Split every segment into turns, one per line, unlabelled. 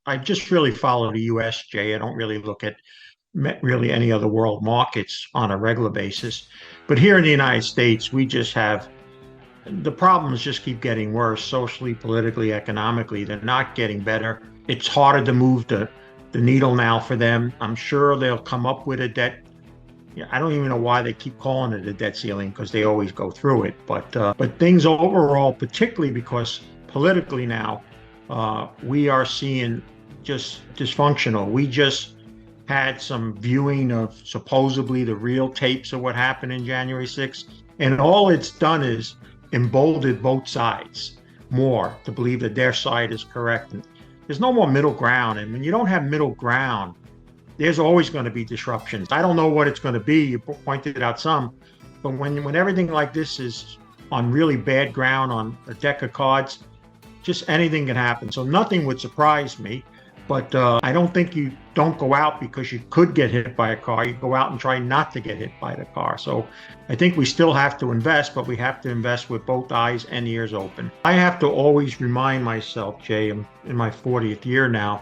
I just really follow the US, Jay. I don't really look at really any other world markets on a regular basis. But here in the United States, we just have the problems just keep getting worse socially, politically, economically. They're not getting better. It's harder to move the needle now for them. I'm sure they'll come up with a debt. Yeah, I don't even know why they keep calling it a debt ceiling because they always go through it. But things overall, particularly because politically now, we are seeing just dysfunctional. We just had some viewing of supposedly the real tapes of what happened in January 6th. And all it's done is emboldened both sides more to believe that their side is correct. And there's no more middle ground. And when you don't have middle ground, there's always going to be disruptions. I don't know what it's going to be. You pointed out some, but when everything like this is on really bad ground on a deck of cards, just anything can happen. So nothing would surprise me. But I don't think you don't go out because you could get hit by a car. You go out and try not to get hit by the car. So I think we still have to invest, but we have to invest with both eyes and ears open. I have to always remind myself, Jay, I'm in my 40th year now,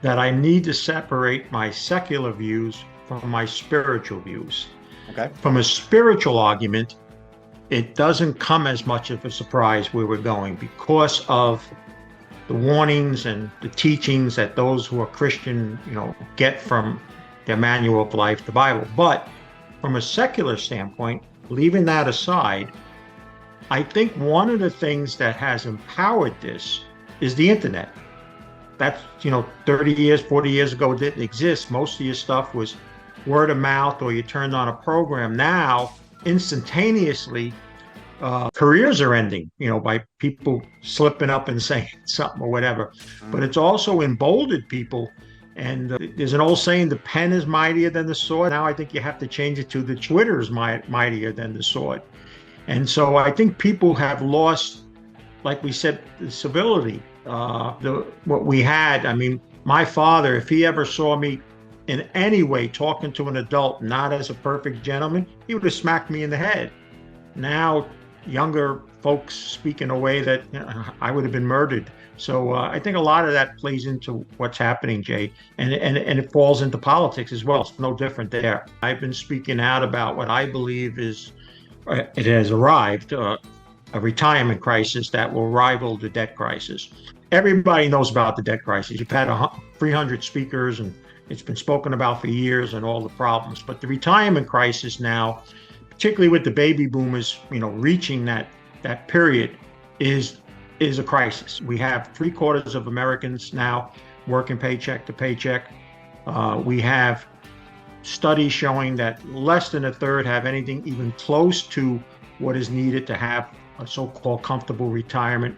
that I need to separate my secular views from my spiritual views.
Okay.
From a spiritual argument, it doesn't come as much of a surprise where we're going because of the warnings and the teachings that those who are Christian, get from their manual of life, the Bible. But from a secular standpoint, leaving that aside, I think one of the things that has empowered this is the internet. That's, 30 years, 40 years ago, it didn't exist. Most of your stuff was word of mouth or you turned on a program. Now, instantaneously, careers are ending, by people slipping up and saying something or whatever. But it's also emboldened people. And there's an old saying, the pen is mightier than the sword. Now I think you have to change it to the Twitter is mightier than the sword. And so I think people have lost, like we said, the civility, what we had. I mean, my father, if he ever saw me in any way talking to an adult, not as a perfect gentleman, he would have smacked me in the head. Now, younger folks speak in a way that I would have been murdered. So I think a lot of that plays into what's happening, Jay, and it falls into politics as well. It's no different there. I've been speaking out about what I believe is, it has arrived, a retirement crisis that will rival the debt crisis. Everybody knows about the debt crisis. You've had 300 speakers and it's been spoken about for years and all the problems. But the retirement crisis now, particularly with the baby boomers, reaching that period, is a crisis. We have 3/4 of Americans now working paycheck to paycheck. We have studies showing that less than a third have anything even close to what is needed to have a so-called comfortable retirement.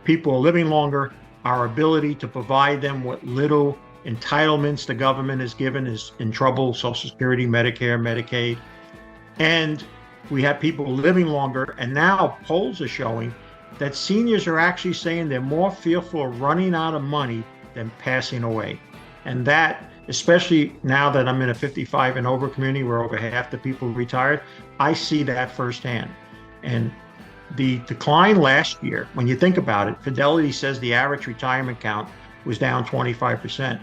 People are living longer. Our ability to provide them what little entitlements the government has given is in trouble. Social Security, Medicare, Medicaid. And we have people living longer. And now polls are showing that seniors are actually saying they're more fearful of running out of money than passing away. And that, especially now that I'm in a 55 and over community where over half the people retired, I see that firsthand. And the decline last year, when you think about it, Fidelity says the average retirement count was down 25%.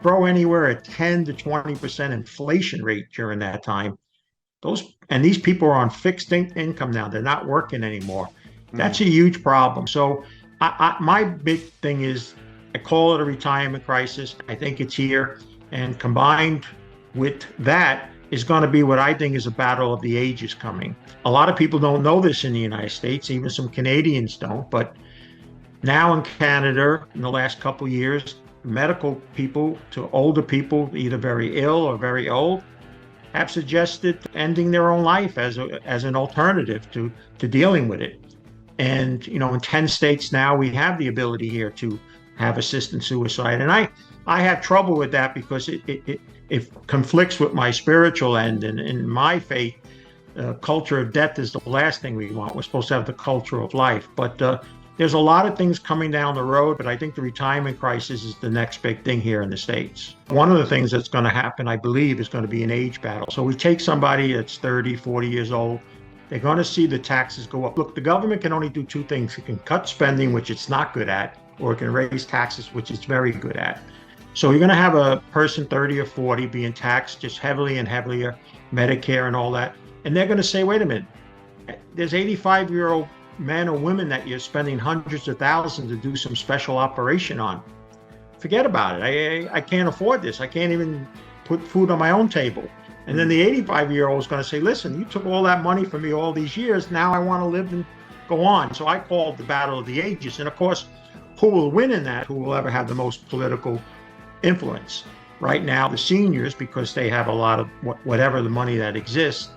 Throw anywhere at 10 to 20% inflation rate during that time. These people are on fixed income now. They're not working anymore. That's a huge problem. So my big thing is, I call it a retirement crisis. I think it's here. And combined with that is going to be what I think is a battle of the ages coming. A lot of people don't know this in the United States. Even some Canadians don't. But now in Canada, in the last couple of years, medical people to older people, either very ill or very old, have suggested ending their own life as an alternative to dealing with it. And, in 10 states now, we have the ability here to have assisted suicide. And I have trouble with that because it conflicts with my spiritual end. And in my faith, culture of death is the last thing we want. We're supposed to have the culture of life. But there's a lot of things coming down the road, but I think the retirement crisis is the next big thing here in the States. One of the things that's going to happen, I believe, is going to be an age battle. So we take somebody that's 30, 40 years old, they're going to see the taxes go up. Look, the government can only do two things. It can cut spending, which it's not good at, or it can raise taxes, which it's very good at. So you're going to have a person 30 or 40 being taxed just heavily and heavier, Medicare and all that. And they're going to say, wait a minute, there's 85-year-old men or women that you're spending hundreds of thousands to do some special operation on. Forget about it. I can't afford this. I can't even put food on my own table. And then the 85-year-old is going to say, listen, you took all that money from me all these years. Now I want to live and go on. So I call it the battle of the ages. And of course, who will win in that? Who will ever have the most political influence? Right now, the seniors, because they have a lot of whatever the money that exists.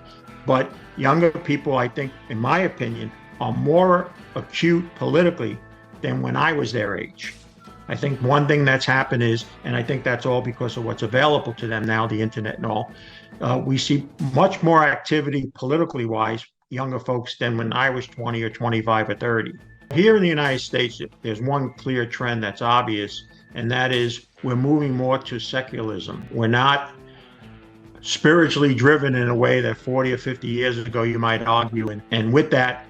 But younger people, I think, in my opinion, are more acute politically than when I was their age. I think one thing that's happened is, and I think that's all because of what's available to them now, the internet and all, we see much more activity politically wise, younger folks, than when I was 20 or 25 or 30. Here in the United States, there's one clear trend that's obvious, and that is we're moving more to secularism. We're not spiritually driven in a way that 40 or 50 years ago you might argue. And with that,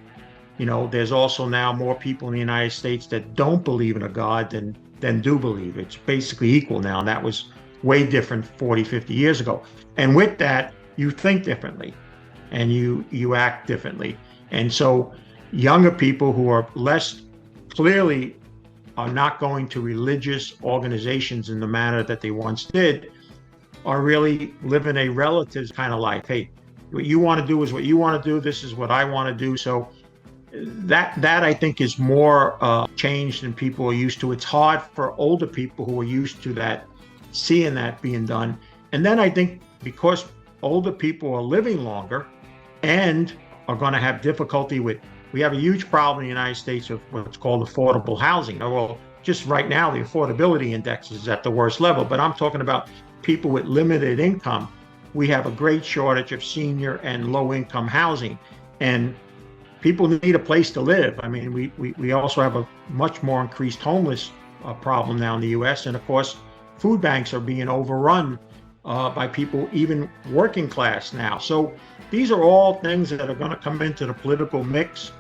there's also now more people in the United States that don't believe in a God than do believe. It's basically equal now. And that was way different 40, 50 years ago. And with that, you think differently and you act differently. And so younger people who are less clearly are not going to religious organizations in the manner that they once did, are really living a relative kind of life. Hey, what you want to do is what you want to do. This is what I want to do. So that I think is more change than people are used to. It's hard for older people who are used to that, seeing that being done. And then I think because older people are living longer and are going to have difficulty with, we have a huge problem in the United States of what's called affordable housing. Well, just right now, the affordability index is at the worst level, but I'm talking about people with limited income. We have a great shortage of senior and low income housing, and people need a place to live. I mean, we also have a much more increased homeless problem now in the US. And of course, food banks are being overrun by people, even working class now. So these are all things that are going to come into the political mix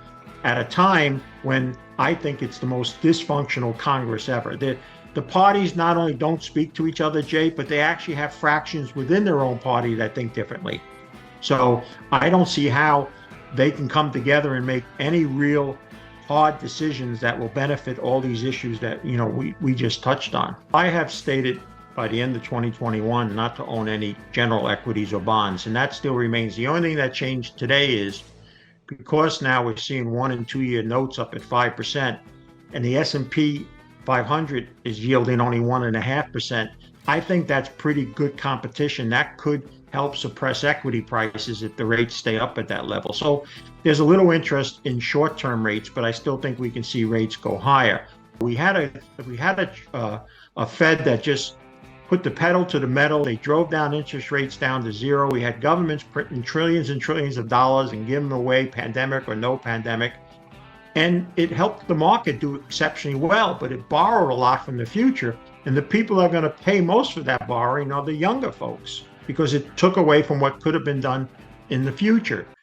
at a time when I think it's the most dysfunctional Congress ever. The parties not only don't speak to each other, Jay, but they actually have fractions within their own party that think differently. So I don't see how they can come together and make any real hard decisions that will benefit all these issues that we just touched on. I have stated by the end of 2021 not to own any general equities or bonds, and that still remains. The only thing that changed today is because now we're seeing 1 and 2 year notes up at 5%, and the S&P 500 is yielding only 1.5%. I think that's pretty good competition. That could help suppress equity prices if the rates stay up at that level. So there's a little interest in short-term rates, but I still think we can see rates go higher. We had a Fed that just put the pedal to the metal. They drove down interest rates down to zero. We had governments printing trillions and trillions of dollars and giving them away, pandemic or no pandemic. And it helped the market do exceptionally well, but it borrowed a lot from the future. And the people that are going to pay most for that borrowing are the younger folks, because it took away from what could have been done in the future.